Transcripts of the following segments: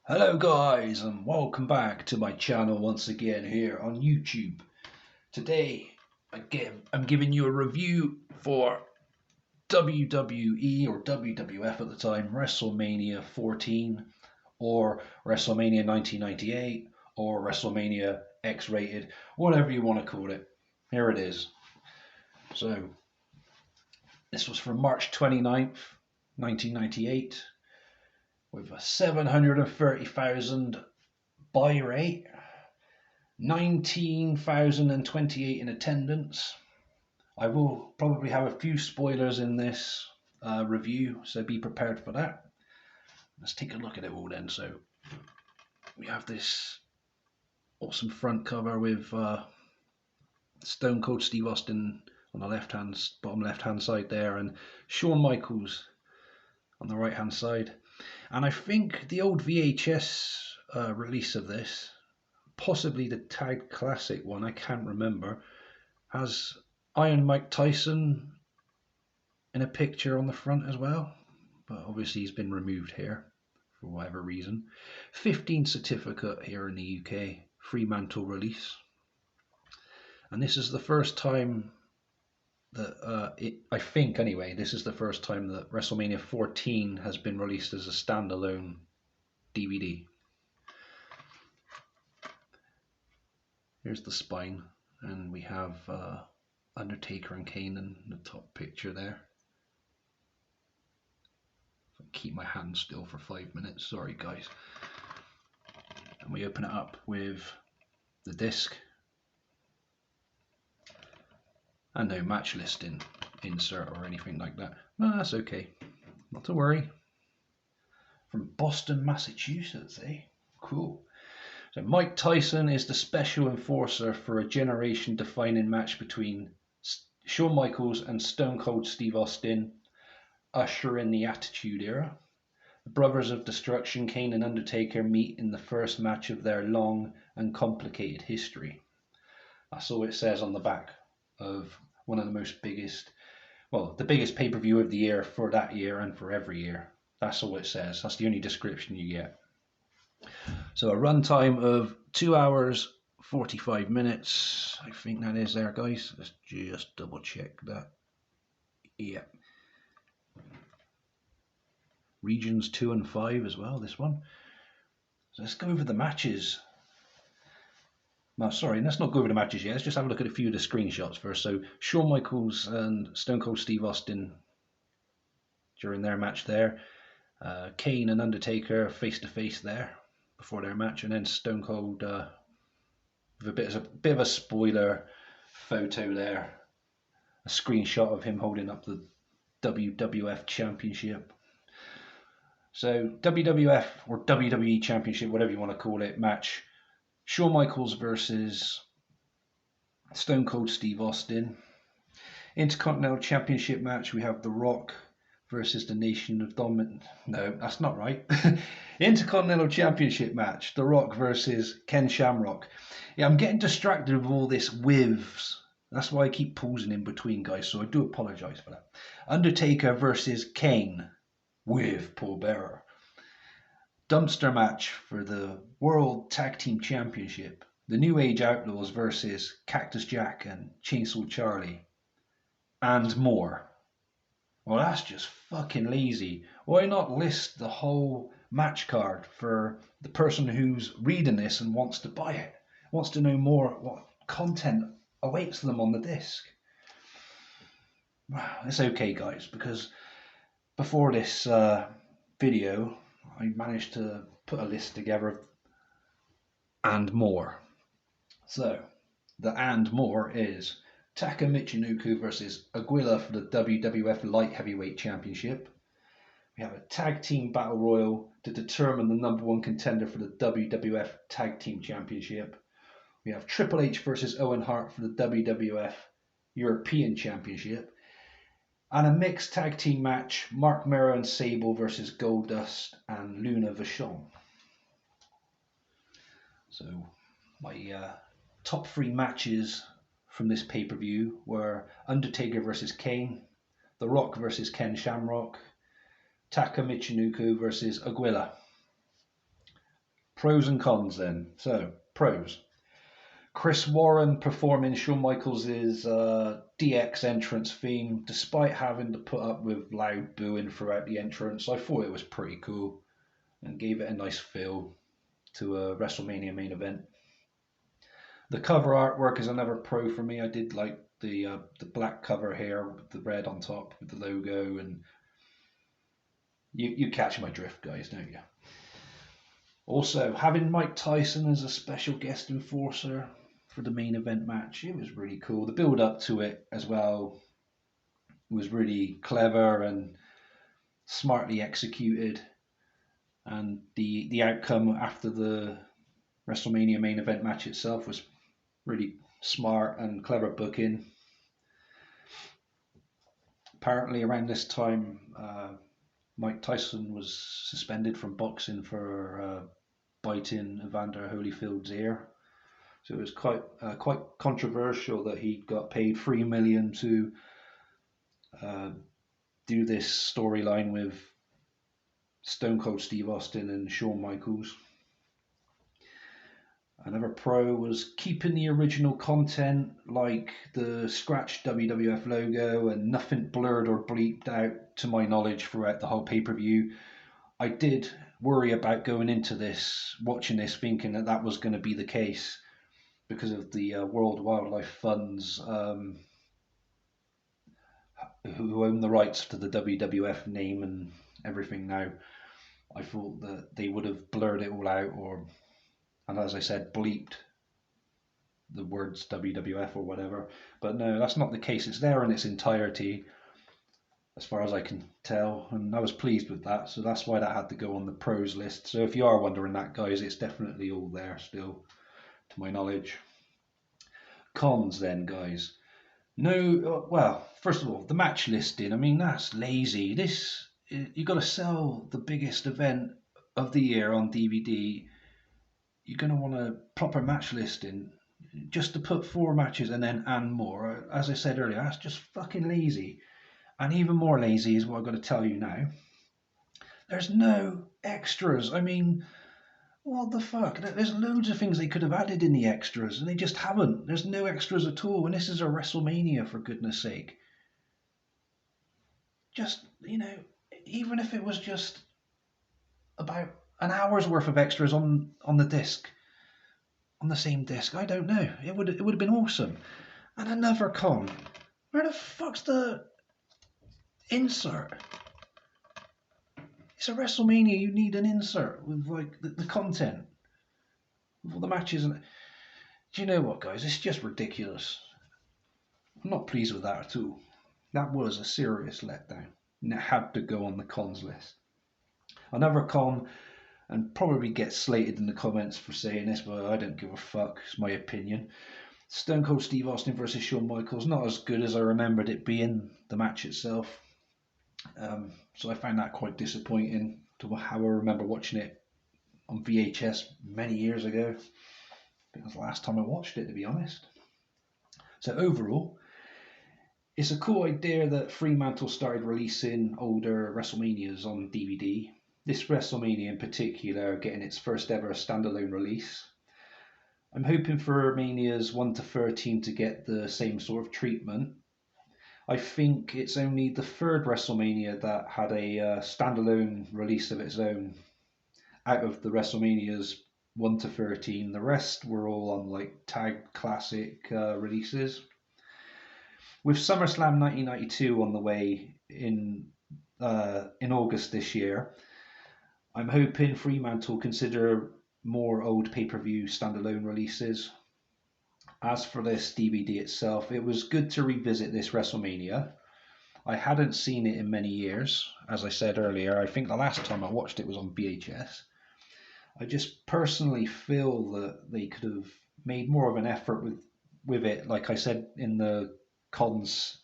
Hello guys and welcome back to my channel once again here on YouTube. Today I'm giving you a review for WWE or WWF at the time, WrestleMania 14 or WrestleMania 1998 or WrestleMania X-rated, whatever you want to call it. Here it is. So this was from March 29th, 1998. With a 730,000 buy rate, 19,028 in attendance. I will probably have a few spoilers in this review, so be prepared for that. Let's take a look at it all then. So we have this awesome front cover with Stone Cold Steve Austin on the bottom left hand side there, and Shawn Michaels on the right hand side. And I think the old VHS release of this, possibly the Tag Classic one, I can't remember, has Iron Mike Tyson in a picture on the front as well. But obviously he's been removed here for whatever reason. 15 certificate here in the UK, Fremantle release. And this is the first time that I think anyway, this is the first time that WrestleMania 14 has been released as a standalone DVD. Here's the spine, and we have Undertaker and Kane in the top picture there. I'll keep my hand still for 5 minutes, sorry guys. And we open it up with the disc. And no match listing insert or anything like that. No, that's okay. Not to worry. From Boston, Massachusetts, eh? Cool. So Mike Tyson is the special enforcer for a generation-defining match between Shawn Michaels and Stone Cold Steve Austin, ushering the Attitude Era. The Brothers of Destruction, Kane and Undertaker, meet in the first match of their long and complicated history. That's all it says on the back of one of the the biggest pay-per-view of the year for that year and for every year. That's all it says. That's the only description you get. So a runtime of 2 hours 45 minutes. I think that is there, guys. Let's just double check that. Yeah. Regions 2 and 5 as well, this one. So let's go over the matches. No, sorry, let's not go over the matches yet. Let's just have a look at a few of the screenshots first. So Shawn Michaels and Stone Cold Steve Austin during their match there. Kane and Undertaker face to face there before their match, and then Stone Cold with a bit of a spoiler photo there, a screenshot of him holding up the WWF Championship. So WWF or WWE Championship, whatever you want to call it, match. Shawn Michaels versus Stone Cold Steve Austin. Intercontinental Championship match, we have The Rock versus the Nation of Dominance. No, that's not right. Intercontinental Championship match, The Rock versus Ken Shamrock. Yeah, I'm getting distracted with all this withs. That's why I keep pausing in between, guys, so I do apologise for that. Undertaker versus Kane with Paul Bearer. Dumpster match for the World Tag Team Championship. The New Age Outlaws versus Cactus Jack and Chainsaw Charlie. And more. Well, that's just fucking lazy. Why not list the whole match card for the person who's reading this and wants to buy it? Wants to know more what content awaits them on the disc. It's okay, guys, because before this video, I managed to put a list together and more. So the and more is Taka Michinoku versus Aguila for the WWF Light Heavyweight Championship. We have a tag team battle royal to determine the #1 contender for the WWF Tag Team Championship. We have Triple H versus Owen Hart for the WWF European Championship. And a mixed tag team match, Mark Mero and Sable versus Goldust and Luna Vachon. So my top 3 matches from this pay-per-view were Undertaker versus Kane, The Rock versus Ken Shamrock, Taka Michinoku versus Aguila. Pros and cons then. So, pros. Chris Warren performing Shawn Michaels' DX entrance theme, despite having to put up with loud booing throughout the entrance. I thought it was pretty cool and gave it a nice feel to a WrestleMania main event. The cover artwork is another pro for me. I did like the black cover here with the red on top with the logo, and you catch my drift, guys, don't you? Also, having Mike Tyson as a special guest enforcer for the main event match, it was really cool. The build up to it as well was really clever and smartly executed, and the outcome after the WrestleMania main event match itself was really smart and clever booking. Apparently, around this time, Mike Tyson was suspended from boxing for biting Evander Holyfield's ear. So it was quite controversial that he got paid $3 million to do this storyline with Stone Cold Steve Austin and Shawn Michaels. Another pro was keeping the original content, like the scratched WWF logo, and nothing blurred or bleeped out to my knowledge throughout the whole pay-per-view. I did worry about going into this, watching this, thinking that that was going to be the case because of the World Wildlife Funds, who own the rights to the WWF name and everything now. I thought that they would have blurred it all out, and as I said, bleeped the words WWF or whatever. But no, that's not the case. It's there in its entirety, as far as I can tell, and I was pleased with that. So that's why that had to go on the pros list. So if you are wondering that, guys, it's definitely all there still, to my knowledge. Cons then, guys. No, well, first of all, the match listing. I mean, that's lazy. You got to sell the biggest event of the year on DVD. You're going to want a proper match listing just to put 4 matches and more. As I said earlier, that's just fucking lazy. And even more lazy is what I've got to tell you now. There's no extras. I mean, what the fuck? There's loads of things they could have added in the extras, and they just haven't. There's no extras at all, and this is a WrestleMania, for goodness sake. Just, even if it was just about an hour's worth of extras on the disc, on the same disc, I don't know. It would have been awesome. And another con. Where the fuck's the insert? It's a WrestleMania. You need an insert with like the content, with all the matches. And do you know what, guys? It's just ridiculous. I'm not pleased with that at all. That was a serious letdown, and it had to go on the cons list. Another con, and probably get slated in the comments for saying this, but I don't give a fuck. It's my opinion. Stone Cold Steve Austin versus Shawn Michaels, not as good as I remembered it being, the match itself. So I found that quite disappointing to how I remember watching it on VHS many years ago. I think it was the last time I watched it, to be honest. So overall, it's a cool idea that Fremantle started releasing older WrestleManias on DVD. This WrestleMania in particular getting its first ever standalone release. I'm hoping for Manias 1 to 13 to get the same sort of treatment. I think it's only the third WrestleMania that had a standalone release of its own out of the WrestleManias 1 to 13. The rest were all on like tag classic releases. With SummerSlam 1992 on the way in August this year, I'm hoping Fremantle consider more old pay-per-view standalone releases. As for this DVD itself, it was good to revisit this WrestleMania. I hadn't seen it in many years. As I said earlier, I think the last time I watched it was on VHS. I just personally feel that they could have made more of an effort with it, like I said in the cons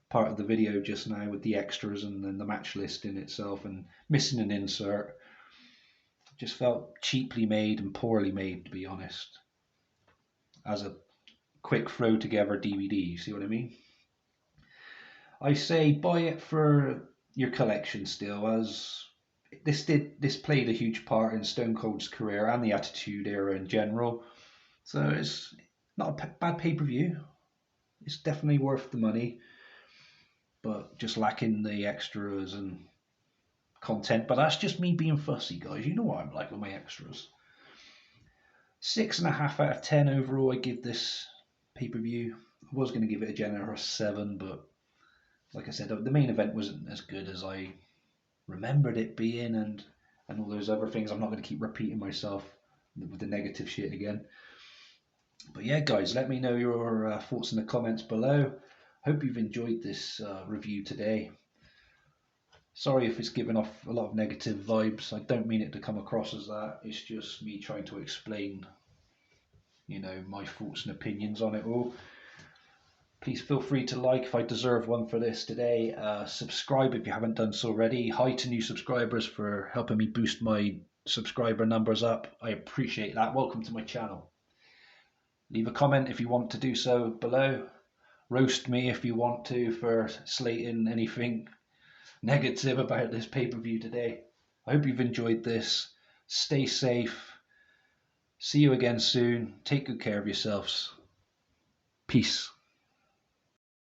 part of the video just now, with the extras and then the match list in itself and missing an insert. Just felt cheaply made and poorly made, to be honest, as a quick throw together DVD. See what I mean? I say buy it for your collection still, as this played a huge part in Stone Cold's career and the Attitude Era in general. So it's not a bad pay-per-view. It's definitely worth the money, but just lacking the extras and content. But that's just me being fussy, guys. You know what I'm like with my extras. 6.5 out of 10 overall. I give this pay-per-view. I was going to give it a generous 7, but like I said, the main event wasn't as good as I remembered it being, and all those other things. I'm not going to keep repeating myself with the negative shit again. But yeah, guys, let me know your thoughts in the comments below. Hope you've enjoyed this review today. Sorry if it's given off a lot of negative vibes. I don't mean it to come across as that. It's just me trying to explain, my thoughts and opinions on it all. Please feel free to like if I deserve one for this today. Subscribe if you haven't done so already. Hi to new subscribers for helping me boost my subscriber numbers up. I appreciate that. Welcome to my channel. Leave a comment if you want to do so below. Roast me if you want to for slating anything negative about this pay-per-view today. I hope you've enjoyed this. Stay safe. See you again soon. Take good care of yourselves. Peace.